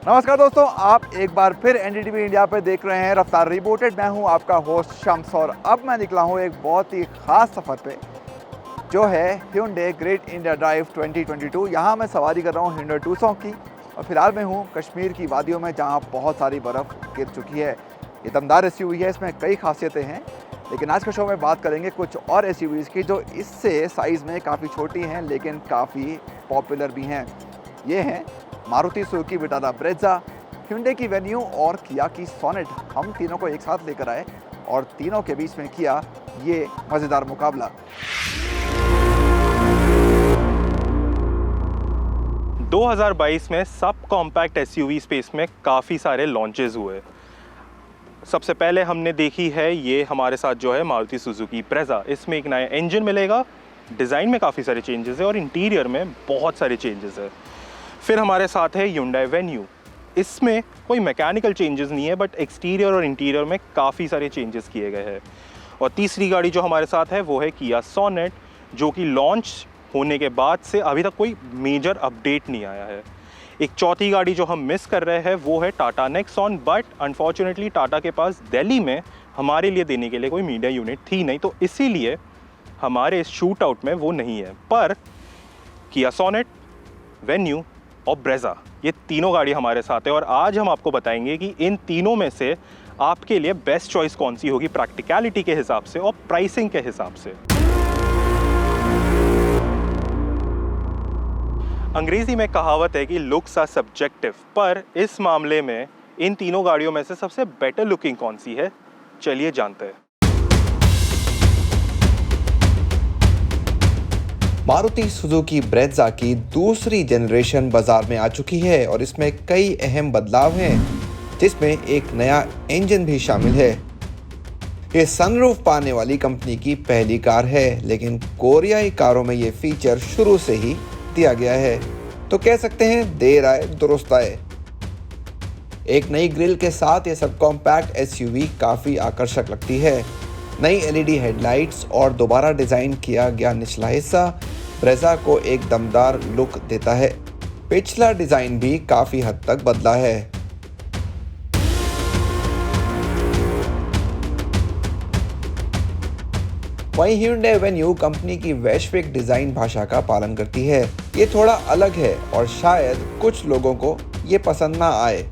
नमस्कार दोस्तों, आप एक बार फिर एनडीटीवी इंडिया पे देख रहे हैं रफ्तार रिपोर्टेड। मैं हूं आपका होस्ट शम्स और अब मैं निकला हूं एक बहुत ही ख़ास सफ़र पे जो है Hyundai ग्रेट इंडिया ड्राइव 2022। यहां मैं सवारी कर रहा हूं Hyundai Tucson की और फिलहाल मैं हूं कश्मीर की वादियों में जहां बहुत सारी बर्फ़ गिर चुकी है। ये दमदार SUV है, इसमें कई खासियतें हैं, लेकिन आज के शो में बात करेंगे कुछ और SUVs की जो इससे साइज़ में काफ़ी छोटी हैं लेकिन काफ़ी पॉपुलर भी हैं। ये हैं Maruti Suzuki Vitara Brezza, Hyundai की वेन्यू और किया की सोनेट। हम तीनों को एक साथ लेकर आए और तीनों के बीच में किया ये मज़ेदार मुकाबला। दो 2022 में सब कॉम्पैक्ट SUV स्पेस में काफ़ी सारे लॉन्चेस हुए। सबसे पहले हमने देखी है ये हमारे साथ जो है मारुति सुजुकी ब्रेज़ा। इसमें एक नया इंजन मिलेगा, डिज़ाइन में काफ़ी सारे चेंजेस है और इंटीरियर में बहुत सारे चेंजेस है। फिर हमारे साथ है Hyundai वेन्यू। इसमें कोई मैकेनिकल चेंजेस नहीं है बट एक्सटीरियर और इंटीरियर में काफ़ी सारे चेंजेस किए गए हैं। और तीसरी गाड़ी जो हमारे साथ है वो है किया सोनेट, जो कि लॉन्च होने के बाद से अभी तक कोई मेजर अपडेट नहीं आया है। एक चौथी गाड़ी जो हम मिस कर रहे हैं वो है Tata Nexon, but unfortunately Tata के पास दिल्ली में हमारे लिए देने के लिए कोई मीडिया यूनिट थी नहीं, तो इसीलिए हमारे इस शूट आउट में वो नहीं है। पर किया सोनेट, वेन्यू और ब्रेज़ा, ये तीनों गाड़ी हमारे साथ है और आज हम आपको बताएंगे कि इन तीनों में से आपके लिए बेस्ट चॉइस कौन सी होगी प्रैक्टिकलिटी के हिसाब से और प्राइसिंग के हिसाब से। अंग्रेजी में कहावत है कि लुक्स आर सब्जेक्टिव, पर इस मामले में इन तीनों गाड़ियों में से सबसे बेटर लुकिंग कौन सी है, चलिए जानते हैं। मारुति सुजुकी ब्रेज़ा की दूसरी जनरेशन बाजार में आ चुकी है और इसमें कई अहम बदलाव हैं, जिसमें एक नया इंजन भी शामिल है। ये सनरूफ पाने वाली कंपनी की पहली कार है, लेकिन कोरियाई कारों में ये फीचर शुरू से ही दिया गया है, तो कह सकते हैं देर आए दुरुस्त आए। एक नई ग्रिल के साथ ये सब कॉम्पैक्ट SUV काफ़ी आकर्षक लगती है। नई LED हेडलाइट्स और दोबारा डिज़ाइन किया गया निचला हिस्सा ब्रेज़ा को एक दमदार लुक देता है। पिछला डिज़ाइन भी काफ़ी हद तक बदला है। वहीं Hyundai वेन्यू कंपनी की वैश्विक डिज़ाइन भाषा का पालन करती है। ये थोड़ा अलग है और शायद कुछ लोगों को ये पसंद ना आए,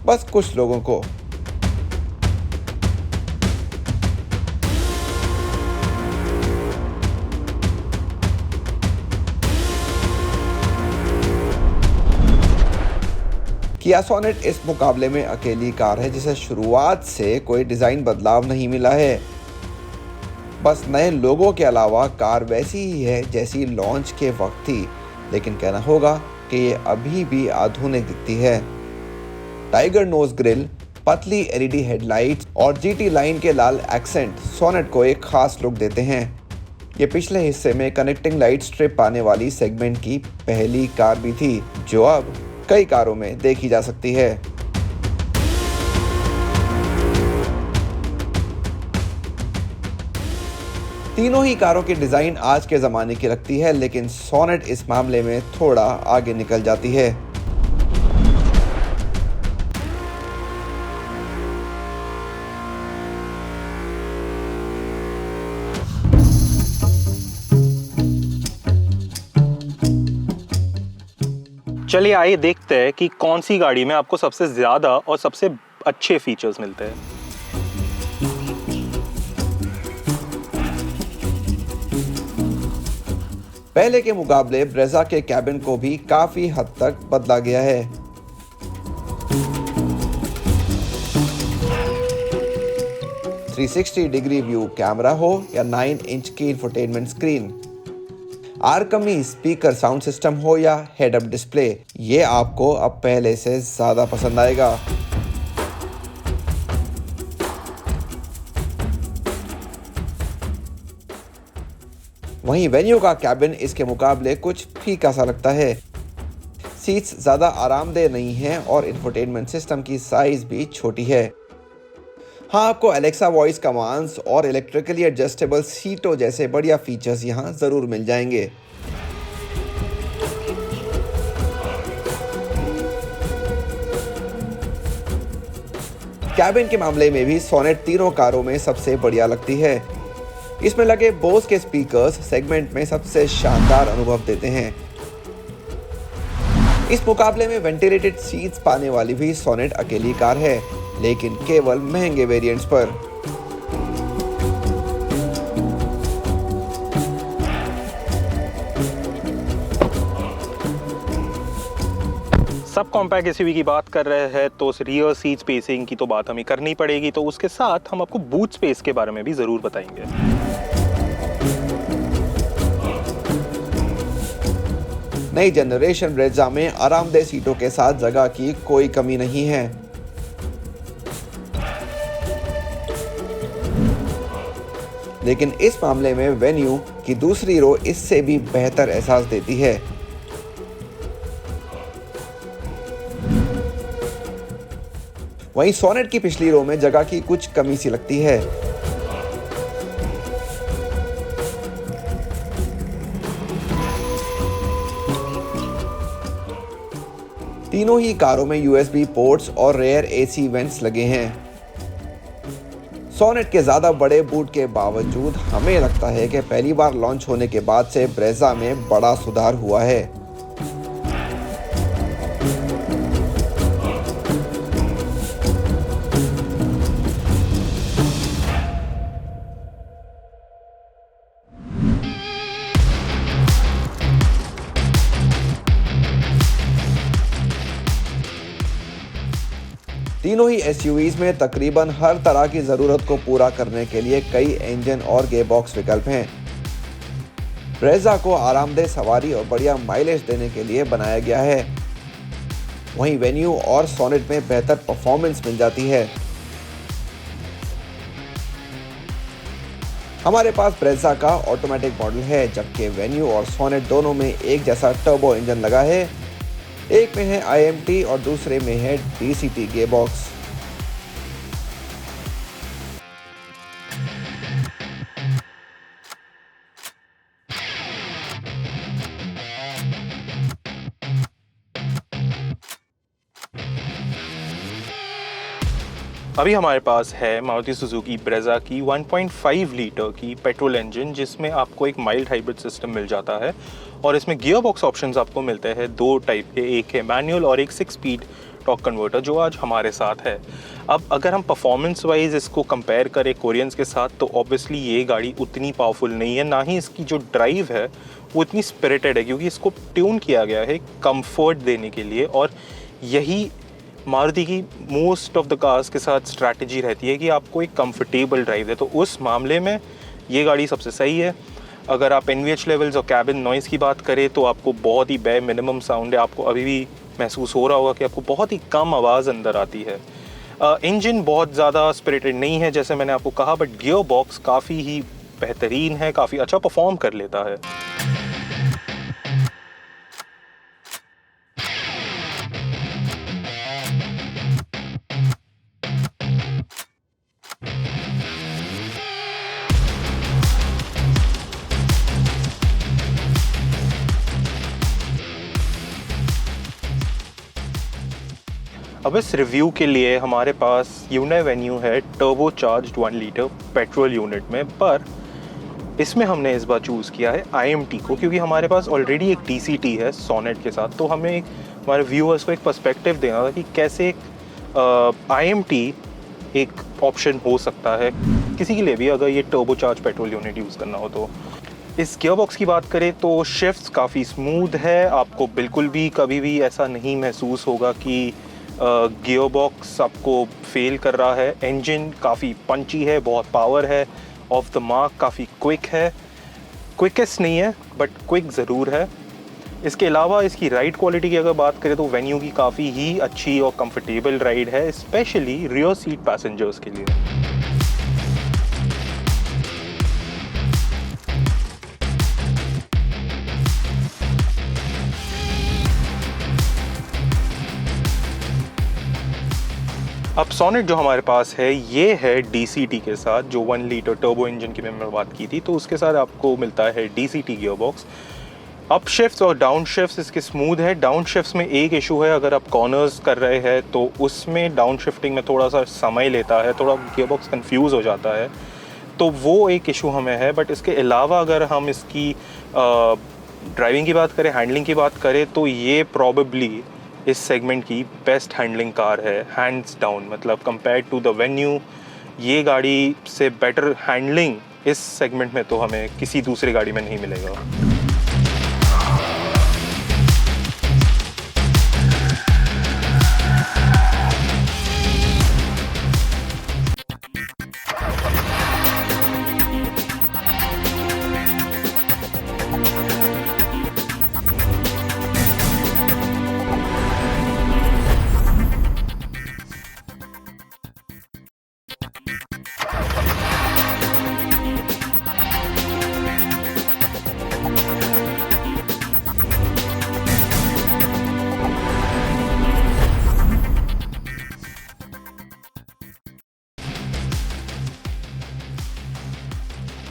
बस कुछ लोगों को। किया सोनेट इस मुकाबले में अकेली कार है जिसे शुरुआत से कोई डिज़ाइन बदलाव नहीं मिला है। बस नए लोगों के अलावा कार वैसी ही है जैसी लॉन्च के वक्त थी, लेकिन कहना होगा कि ये अभी भी आधुनिक दिखती है। टाइगर नोज ग्रिल, पतली LED हेडलाइट्स और GT लाइन के लाल एक्सेंट सोनेट को एक खास लुक देते हैं। ये पिछले हिस्से में कनेक्टिंग लाइट स्ट्रिप पाने वाली सेगमेंट की पहली कार भी थी, जो अब कई कारों में देखी जा सकती है। तीनों ही कारों की डिजाइन आज के जमाने की लगती है, लेकिन सोनेट इस मामले में थोड़ा आगे निकल जाती है। चलिए आइए देखते हैं कि कौन सी गाड़ी में आपको सबसे ज़्यादा और सबसे अच्छे फीचर्स मिलते हैं। पहले के मुकाबले ब्रेज़ा के कैबिन को भी काफी हद तक बदला गया है। थ्री 360 डिग्री व्यू कैमरा हो या 9 इंच की इंफोटेनमेंट स्क्रीन, आरकमी स्पीकर साउंड सिस्टम हो या हेड अप डिस्प्ले, ये आपको अब पहले से ज्यादा पसंद आएगा। वहीं वेन्यू का कैबिन इसके मुकाबले कुछ फीका सा लगता है। सीट्स ज्यादा आरामदेह नहीं हैं और इंफोटेनमेंट सिस्टम की साइज भी छोटी है। हाँ, आपको अलेक्सा वॉइस कमांड्स और इलेक्ट्रिकली एडजस्टेबल सीटों जैसे बढ़िया फीचर्स यहाँ ज़रूर मिल जाएंगे। कैबिन के मामले में भी सोनेट तीनों कारों में सबसे बढ़िया लगती है। इसमें लगे बोस के स्पीकर्स सेगमेंट में सबसे शानदार अनुभव देते हैं। इस मुकाबले में वेंटिलेटेड सीट्स पाने वाली भी सोनेट अकेली कार है, लेकिन केवल महंगे वेरिएंट्स पर। सब कॉम्पैक्ट एसयूवी की बात कर रहे हैं तो रियर सीट स्पेसिंग की तो बात हमें करनी पड़ेगी, तो उसके साथ हम आपको बूट स्पेस के बारे में भी ज़रूर बताएंगे। नई जनरेशन ब्रेज़ा में आरामदेह सीटों के साथ जगह की कोई कमी नहीं है। लेकिन इस मामले में वेन्यू की दूसरी रो इससे भी बेहतर एहसास देती है। वहीं सोनेट की पिछली रो में जगह की कुछ कमी सी लगती है। तीनों ही कारों में यूएसबी पोर्ट्स और रेयर एसी वेंट्स लगे हैं। सोनेट के ज्यादा बड़े बूट के बावजूद हमें लगता है कि पहली बार लॉन्च होने के बाद से ब्रेज़ा में बड़ा सुधार हुआ है। तीनों ही एसयूवीज में तकरीबन हर तरह की ज़रूरत को पूरा करने के लिए कई इंजन और गेयरबॉक्स विकल्प हैं। ब्रेज़ा को आरामदेह सवारी और बढ़िया माइलेज देने के लिए बनाया गया है। वहीं वेन्यू और सोनेट में बेहतर परफॉर्मेंस मिल जाती है। हमारे पास ब्रेज़ा का ऑटोमेटिक मॉडल है, जबकि वेन्यू और सोनेट दोनों में एक जैसा टर्बो इंजन लगा है। एक में है IMT और दूसरे में है DCT गेयरबॉक्स। अभी हमारे पास है मारुति सुजुकी ब्रेज़ा की 1.5 लीटर की पेट्रोल इंजन, जिसमें आपको एक माइल्ड हाइब्रिड सिस्टम मिल जाता है और इसमें गियर बॉक्स ऑप्शंस आपको मिलते हैं दो टाइप के, एक है मैनुअल और एक 6 स्पीड टॉर्क कन्वर्टर जो आज हमारे साथ है। अब अगर हम परफॉर्मेंस वाइज इसको कंपेयर करें कोरियंस के साथ तो ऑब्वियसली ये गाड़ी उतनी पावरफुल नहीं है, ना ही इसकी जो ड्राइव है वो इतनी स्पिरिटेड है, क्योंकि इसको ट्यून किया गया है कंफर्ट देने के लिए। और यही मारुति की मोस्ट ऑफ द कार्स के साथ स्ट्रैटेजी रहती है कि आपको एक कंफर्टेबल ड्राइव है, तो उस मामले में ये गाड़ी सबसे सही है। अगर आप NVH लेवल्स और कैबिन नॉइज़ की बात करें तो आपको बहुत ही बे मिनिमम साउंड है, आपको अभी भी महसूस हो रहा होगा कि आपको बहुत ही कम आवाज़ अंदर आती है। इंजन बहुत ज़्यादा स्पिरिटेड नहीं है जैसे मैंने आपको कहा, बट गियर बॉक्स काफ़ी ही बेहतरीन है, काफ़ी अच्छा परफॉर्म कर लेता है। अब इस रिव्यू के लिए हमारे पास Hyundai Venue है turbo charged 1 litre petrol unit में, पर इसमें हमने इस बार चूज़ किया है IMT को, क्योंकि हमारे पास ऑलरेडी एक DCT है सोनेट के साथ, तो हमें हमारे व्यूअर्स को एक पर्सपेक्टिव देना था कि कैसे एक IMT एक ऑप्शन हो सकता है किसी के लिए भी अगर ये turbo charge petrol unit use करना हो। तो इस गियर बॉक्स की बात करें तो शिफ्ट्स काफ़ी स्मूथ है, आपको बिल्कुल भी कभी भी ऐसा नहीं महसूस होगा कि गियर बॉक्स आपको फेल कर रहा है। इंजन काफ़ी पंची है, बहुत पावर है, ऑफ द मार्क काफ़ी क्विक है, क्विकेस्ट नहीं है बट क्विक ज़रूर है। इसके अलावा इसकी राइड क्वालिटी की अगर बात करें तो वेन्यू की काफ़ी ही अच्छी और कंफर्टेबल राइड है, स्पेशली रियर सीट पैसेंजर्स के लिए। अब सोनेट जो हमारे पास है ये है DCT के साथ, जो 1 लीटर टर्बो इंजन की मैंने बात की थी, तो उसके साथ आपको मिलता है DCT gear box. Up shifts और डाउन शिफ्ट्स इसके स्मूथ है। डाउन शिफ्ट्स में एक इशू है, अगर आप कॉर्नर्स कर रहे हैं तो उसमें डाउन शिफ्टिंग में थोड़ा सा समय लेता है, थोड़ा गियरबॉक्स कंफ्यूज हो जाता है, तो वो एक इशू हमें है। बट इसके अलावा अगर हम इसकी ड्राइविंग की बात करें, हैंडलिंग की बात करें, तो ये प्रॉबेबली इस सेगमेंट की बेस्ट हैंडलिंग कार है, हैंड्स डाउन। मतलब कंपेयर टू द वेन्यू, ये गाड़ी से बेटर हैंडलिंग इस सेगमेंट में तो हमें किसी दूसरी गाड़ी में नहीं मिलेगा।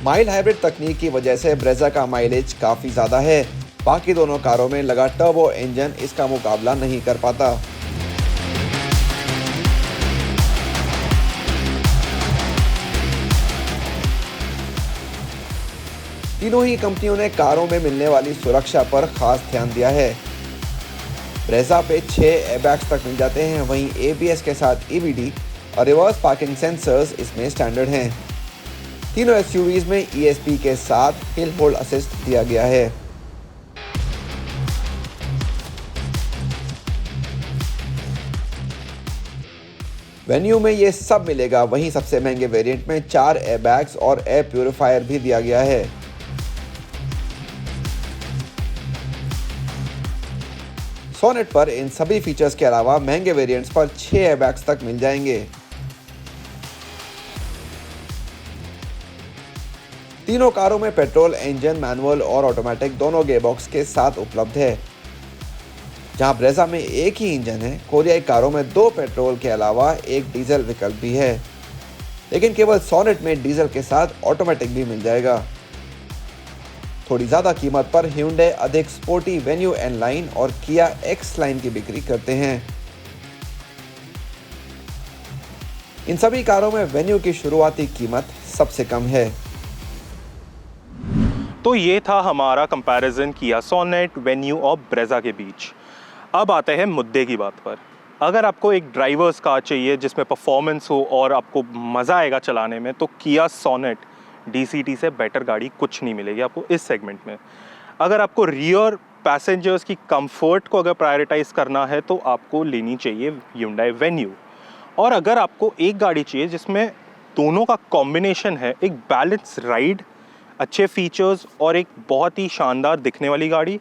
माइल्ड हाइब्रिड तकनीक की वजह से ब्रेजा का माइलेज काफ़ी ज़्यादा है। बाकी दोनों कारों में लगा टर्बो इंजन इसका मुकाबला नहीं कर पाता। तीनों ही कंपनियों ने कारों में मिलने वाली सुरक्षा पर खास ध्यान दिया है। ब्रेजा पे 6 एयरबैग्स तक मिल जाते हैं, वहीं ABS के साथ EBD और रिवर्स पार्किंग सेंसर्स इसमें स्टैंडर्ड हैं। तीनों SUVs में ESP के साथ हिल होल्ड असिस्ट दिया गया है। वेन्यू में ये सब मिलेगा, वहीं सबसे महंगे वेरिएंट में 4 एयरबैग्स और एयर प्यूरिफायर भी दिया गया है। सोनेट पर इन सभी फीचर्स के अलावा महंगे वेरिएंट्स पर 6 एयरबैग्स तक मिल जाएंगे। तीनों कारों में पेट्रोल इंजन, मैनुअल और ऑटोमेटिक दोनों गियरबॉक्स के साथ उपलब्ध है। जहां ब्रेजा में एक ही इंजन है, कोरियाई कारों में 2 पेट्रोल के अलावा एक डीजल विकल्प भी है, लेकिन केवल सोनेट में डीजल के साथ ऑटोमेटिक भी मिल जाएगा। थोड़ी ज़्यादा कीमत पर Hyundai अधिक स्पोर्टी वेन्यू एन लाइन और किया X लाइन की बिक्री करते हैं। इन सभी कारों में वेन्यू की शुरुआती कीमत सबसे कम है। तो ये था हमारा कंपैरिजन किया सोनेट, वेन्यू और ब्रेजा के बीच। अब आते हैं मुद्दे की बात पर। अगर आपको एक ड्राइवर्स कार चाहिए जिसमें परफॉर्मेंस हो और आपको मज़ा आएगा चलाने में, तो किया सोनेट DCT से बेटर गाड़ी कुछ नहीं मिलेगी आपको इस सेगमेंट में। अगर आपको रियर पैसेंजर्स की कंफर्ट को अगर प्रायोरिटाइज़ करना है तो आपको लेनी चाहिए Hyundai वेन्यू। और अगर आपको एक गाड़ी चाहिए जिसमें दोनों का कॉम्बिनेशन है, एक बैलेंस राइड, अच्छे फीचर्स और एक बहुत ही शानदार दिखने वाली गाड़ी,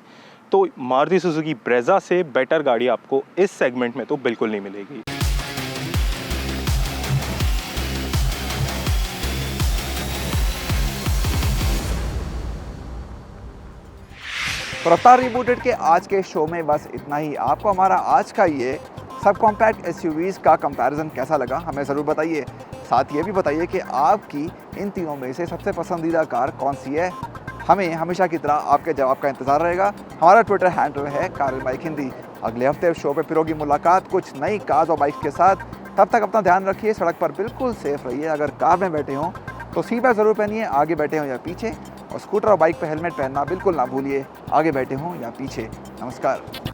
तो मारुति सुजुकी ब्रेजा से बेटर गाड़ी आपको इस सेगमेंट में तो बिल्कुल नहीं मिलेगी। तो रफ्तार रिबूटेड के आज के शो में बस इतना ही। आपको हमारा आज का ये सब कॉम्पैक्ट SUVs का कंपैरिजन कैसा लगा हमें ज़रूर बताइए। साथ ये भी बताइए कि आपकी इन तीनों में से सबसे पसंदीदा कार कौन सी है। हमें हमेशा की तरह आपके जवाब का इंतज़ार रहेगा। हमारा ट्विटर हैंडल है कार बाइक हिंदी। अगले हफ्ते शो पे फिर होगी मुलाकात कुछ नई कार्स और बाइक्स के साथ। तब तक अपना ध्यान रखिए, सड़क पर बिल्कुल सेफ रहिए। अगर कार में बैठे हों तो सीट बेल्ट ज़रूर पहनिए, आगे बैठे हों या पीछे। और स्कूटर और बाइक पर हेलमेट पहनना बिल्कुल ना भूलिए, आगे बैठे हों या पीछे। नमस्कार।